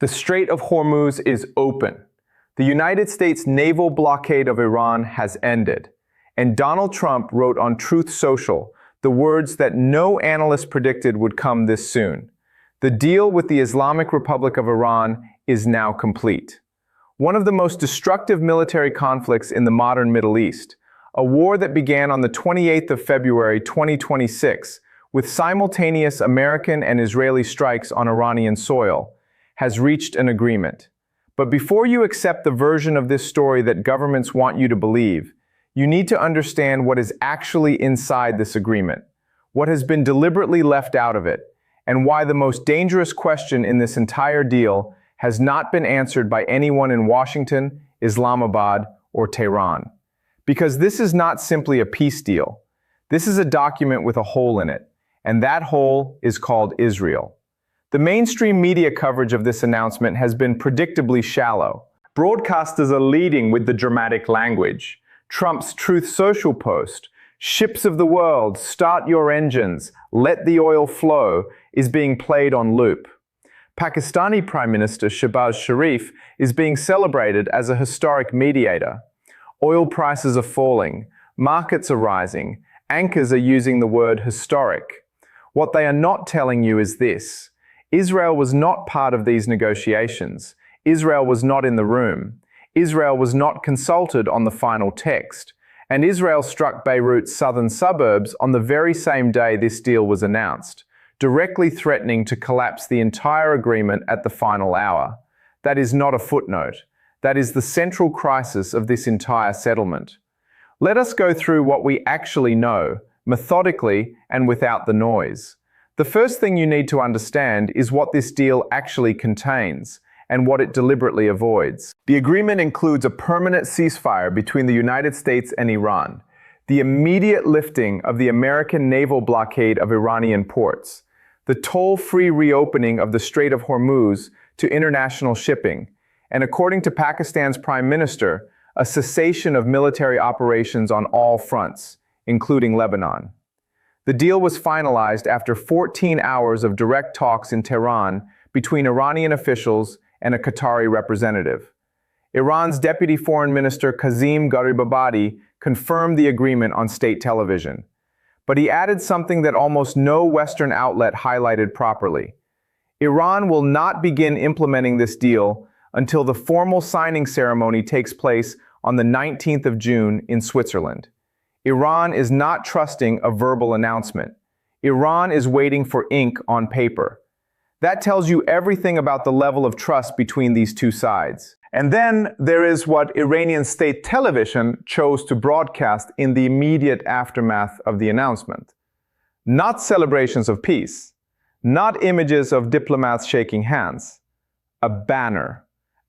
The Strait of Hormuz is open. The United States naval blockade of Iran has ended. And Donald Trump wrote on Truth Social the words that no analyst predicted would come this soon. The deal with the Islamic Republic of Iran is now complete. One of the most destructive military conflicts in the modern Middle East, a war that began on the 28th of February 2026 with simultaneous American and Israeli strikes on Iranian soil, has reached an agreement. But before you accept the version of this story that governments want you to believe, you need to understand what is actually inside this agreement, what has been deliberately left out of it, and why the most dangerous question in this entire deal has not been answered by anyone in Washington, Islamabad, or Tehran. Because this is not simply a peace deal. This is a document with a hole in it, and that hole is called Israel. The mainstream media coverage of this announcement has been predictably shallow. Broadcasters are leading with the dramatic language. Trump's Truth Social post, "Ships of the world, start your engines, let the oil flow," is being played on loop. Pakistani Prime Minister Shehbaz Sharif is being celebrated as a historic mediator. Oil prices are falling, markets are rising, anchors are using the word historic. What they are not telling you is this: Israel was not part of these negotiations. Israel was not in the room. Israel was not consulted on the final text. And Israel struck Beirut's southern suburbs on the very same day this deal was announced, directly threatening to collapse the entire agreement at the final hour. That is not a footnote. That is the central crisis of this entire settlement. Let us go through what we actually know, methodically and without the noise. The first thing you need to understand is what this deal actually contains and what it deliberately avoids. The agreement includes a permanent ceasefire between the United States and Iran, the immediate lifting of the American naval blockade of Iranian ports, the toll-free reopening of the Strait of Hormuz to international shipping, and according to Pakistan's Prime Minister, a cessation of military operations on all fronts, including Lebanon. The deal was finalized after 14 hours of direct talks in Tehran between Iranian officials and a Qatari representative. Iran's Deputy Foreign Minister Kazim Garibabadi confirmed the agreement on state television. But he added something that almost no Western outlet highlighted properly. Iran will not begin implementing this deal until the formal signing ceremony takes place on the 19th of June in Switzerland. Iran is not trusting a verbal announcement. Iran is waiting for ink on paper. That tells you everything about the level of trust between these two sides. And then there is what Iranian state television chose to broadcast in the immediate aftermath of the announcement. Not celebrations of peace, not images of diplomats shaking hands. A banner,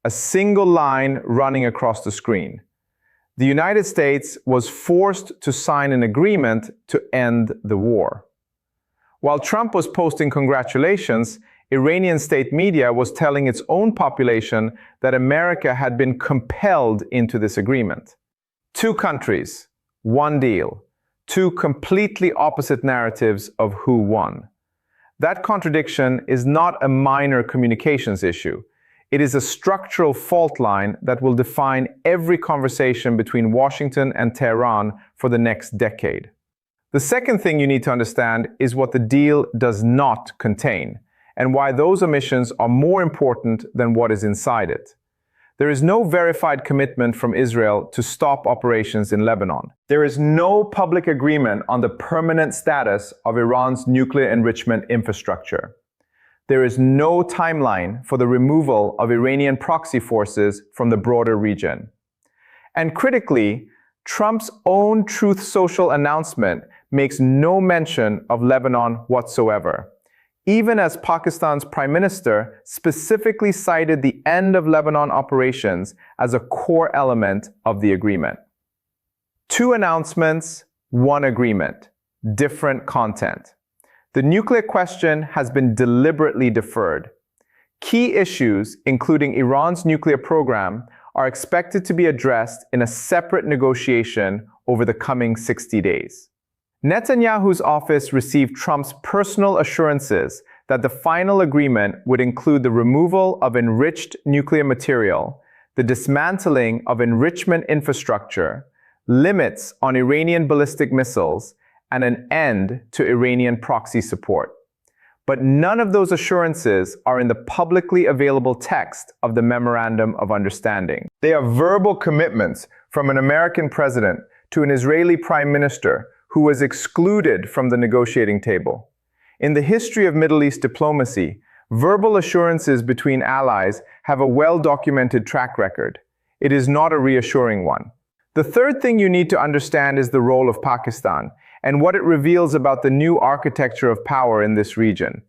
a single line running across the screen. The United States was forced to sign an agreement to end the war. While Trump was posting congratulations, Iranian state media was telling its own population that America had been compelled into this agreement. Two countries, one deal, two completely opposite narratives of who won. That contradiction is not a minor communications issue. It is a structural fault line that will define every conversation between Washington and Tehran for the next decade. The second thing you need to understand is what the deal does not contain, and why those omissions are more important than what is inside it. There is no verified commitment from Israel to stop operations in Lebanon. There is no public agreement on the permanent status of Iran's nuclear enrichment infrastructure. There is no timeline for the removal of Iranian proxy forces from the broader region. And critically, Trump's own Truth Social announcement makes no mention of Lebanon whatsoever, even as Pakistan's Prime Minister specifically cited the end of Lebanon operations as a core element of the agreement. Two announcements, one agreement, different content. The nuclear question has been deliberately deferred. Key issues, including Iran's nuclear program, are expected to be addressed in a separate negotiation over the coming 60 days. Netanyahu's office received Trump's personal assurances that the final agreement would include the removal of enriched nuclear material, the dismantling of enrichment infrastructure, limits on Iranian ballistic missiles, and an end to Iranian proxy support. But none of those assurances are in the publicly available text of the Memorandum of Understanding. They are verbal commitments from an American president to an Israeli prime minister who was excluded from the negotiating table. In the history of Middle East diplomacy, verbal assurances between allies have a well-documented track record. It is not a reassuring one. The third thing you need to understand is the role of Pakistan and what it reveals about the new architecture of power in this region.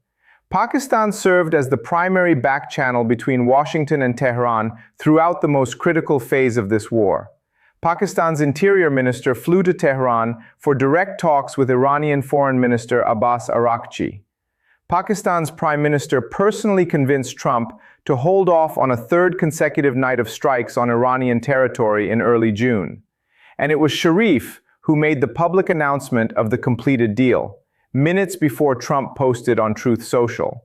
Pakistan served as the primary back channel between Washington and Tehran throughout the most critical phase of this war. Pakistan's interior minister flew to Tehran for direct talks with Iranian Foreign Minister Abbas Araghchi. Pakistan's prime minister personally convinced Trump to hold off on a third consecutive night of strikes on Iranian territory in early June. And it was Sharif who made the public announcement of the completed deal, minutes before Trump posted on Truth Social.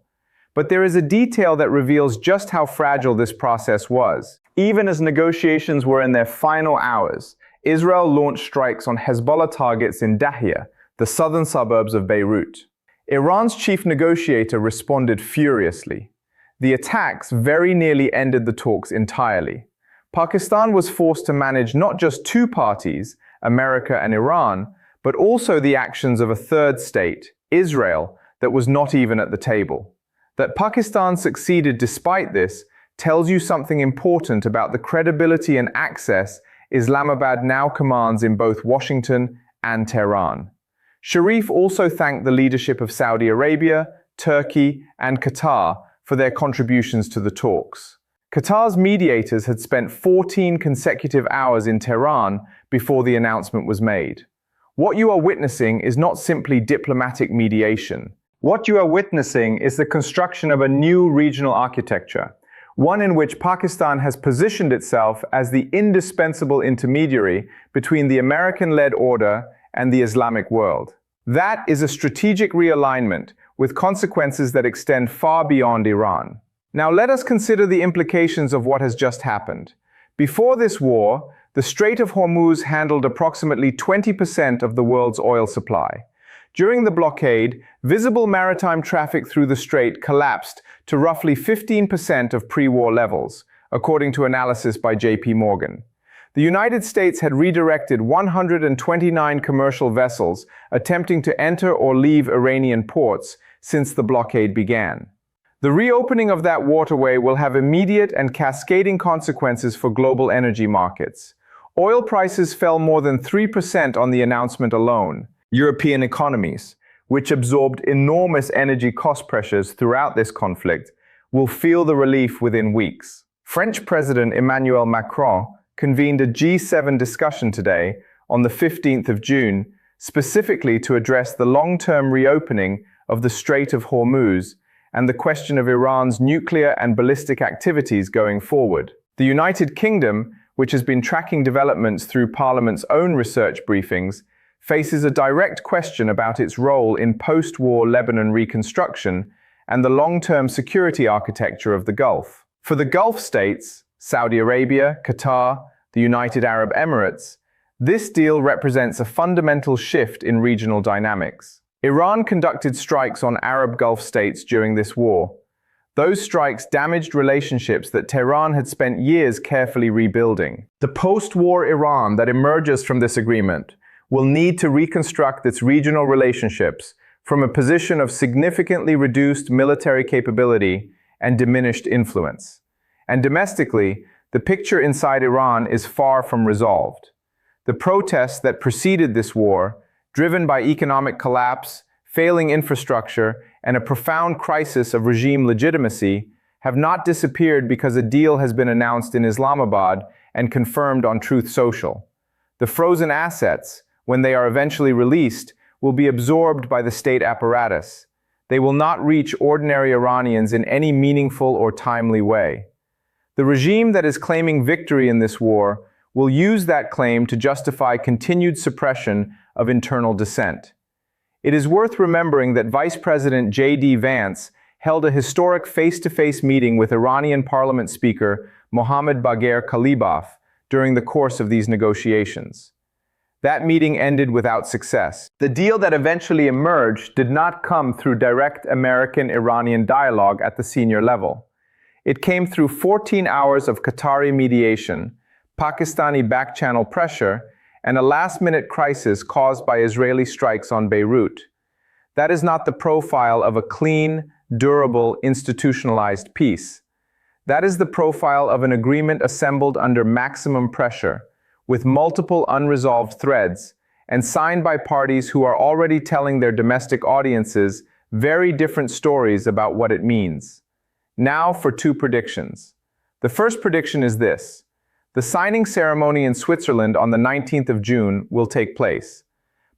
But there is a detail that reveals just how fragile this process was. Even as negotiations were in their final hours, Israel launched strikes on Hezbollah targets in Dahia, the southern suburbs of Beirut. Iran's chief negotiator responded furiously. The attacks very nearly ended the talks entirely. Pakistan was forced to manage not just two parties, America and Iran, but also the actions of a third state, Israel, that was not even at the table. That Pakistan succeeded despite this tells you something important about the credibility and access Islamabad now commands in both Washington and Tehran. Sharif also thanked the leadership of Saudi Arabia, Turkey, and Qatar for their contributions to the talks. Qatar's mediators had spent 14 consecutive hours in Tehran before the announcement was made. What you are witnessing is not simply diplomatic mediation. What you are witnessing is the construction of a new regional architecture, one in which Pakistan has positioned itself as the indispensable intermediary between the American-led order and the Islamic world. That is a strategic realignment with consequences that extend far beyond Iran. Now let us consider the implications of what has just happened. Before this war, the Strait of Hormuz handled approximately 20% of the world's oil supply. During the blockade, visible maritime traffic through the strait collapsed to roughly 15% of pre-war levels, according to analysis by JP Morgan. The United States had redirected 129 commercial vessels attempting to enter or leave Iranian ports since the blockade began. The reopening of that waterway will have immediate and cascading consequences for global energy markets. Oil prices fell more than 3% on the announcement alone. European economies, which absorbed enormous energy cost pressures throughout this conflict, will feel the relief within weeks. French President Emmanuel Macron convened a G7 discussion today on the 15th of June, specifically to address the long-term reopening of the Strait of Hormuz and the question of Iran's nuclear and ballistic activities going forward. The United Kingdom, which has been tracking developments through Parliament's own research briefings, faces a direct question about its role in post-war Lebanon reconstruction and the long-term security architecture of the Gulf. For the Gulf states, Saudi Arabia, Qatar, the United Arab Emirates, this deal represents a fundamental shift in regional dynamics. Iran conducted strikes on Arab Gulf states during this war. Those strikes damaged relationships that Tehran had spent years carefully rebuilding. The post-war Iran that emerges from this agreement will need to reconstruct its regional relationships from a position of significantly reduced military capability and diminished influence. And domestically, the picture inside Iran is far from resolved. The protests that preceded this war, driven by economic collapse, failing infrastructure, and a profound crisis of regime legitimacy, have not disappeared because a deal has been announced in Islamabad and confirmed on Truth Social. The frozen assets, when they are eventually released, will be absorbed by the state apparatus. They will not reach ordinary Iranians in any meaningful or timely way. The regime that is claiming victory in this war will use that claim to justify continued suppression of internal dissent. It is worth remembering that Vice President J.D. Vance held a historic face-to-face meeting with Iranian Parliament Speaker Mohammad Bagher Khalibaf during the course of these negotiations. That meeting ended without success. The deal that eventually emerged did not come through direct American-Iranian dialogue at the senior level. It came through 14 hours of Qatari mediation, Pakistani back-channel pressure, and a last-minute crisis caused by Israeli strikes on Beirut. That is not the profile of a clean, durable, institutionalized peace. That is the profile of an agreement assembled under maximum pressure, with multiple unresolved threads, and signed by parties who are already telling their domestic audiences very different stories about what it means. Now for two predictions. The first prediction is this: the signing ceremony in Switzerland on the 19th of June will take place,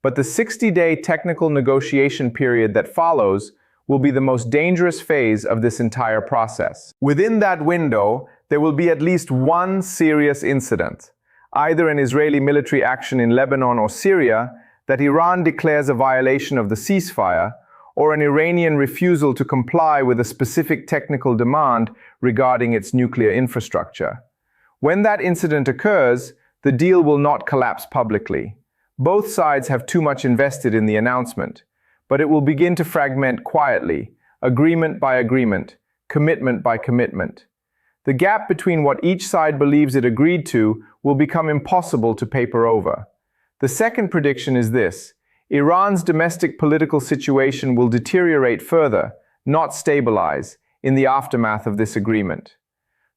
but the 60-day technical negotiation period that follows will be the most dangerous phase of this entire process. Within that window, there will be at least one serious incident, either an Israeli military action in Lebanon or Syria that Iran declares a violation of the ceasefire, or an Iranian refusal to comply with a specific technical demand regarding its nuclear infrastructure. When that incident occurs, the deal will not collapse publicly. Both sides have too much invested in the announcement, but it will begin to fragment quietly, agreement by agreement, commitment by commitment. The gap between what each side believes it agreed to will become impossible to paper over. The second prediction is this: Iran's domestic political situation will deteriorate further, not stabilize, in the aftermath of this agreement.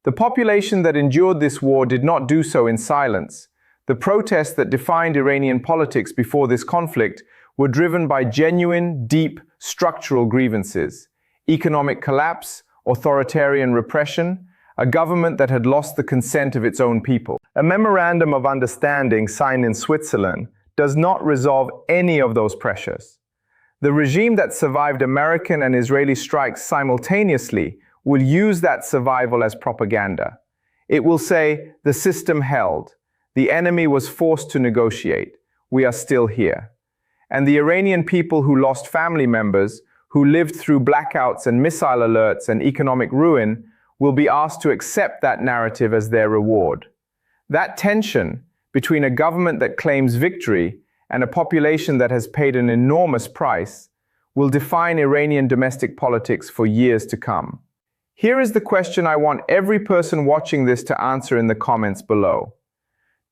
The population that endured this war did not do so in silence. The protests that defined Iranian politics before this conflict were driven by genuine, deep, structural grievances: economic collapse, authoritarian repression, a government that had lost the consent of its own people. A memorandum of understanding signed in Switzerland does not resolve any of those pressures. The regime that survived American and Israeli strikes simultaneously will use that survival as propaganda. It will say, the system held, the enemy was forced to negotiate, we are still here. And the Iranian people who lost family members, who lived through blackouts and missile alerts and economic ruin, will be asked to accept that narrative as their reward. That tension between a government that claims victory and a population that has paid an enormous price will define Iranian domestic politics for years to come. Here is the question I want every person watching this to answer in the comments below.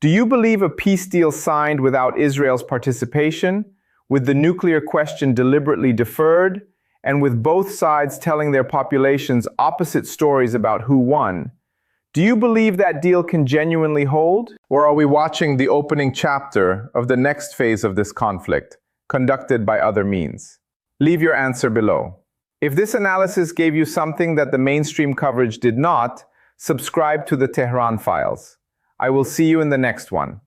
Do you believe a peace deal signed without Israel's participation, with the nuclear question deliberately deferred, and with both sides telling their populations opposite stories about who won? Do you believe that deal can genuinely hold? Or are we watching the opening chapter of the next phase of this conflict, conducted by other means? Leave your answer below. If this analysis gave you something that the mainstream coverage did not, subscribe to the Tehran Files. I will see you in the next one.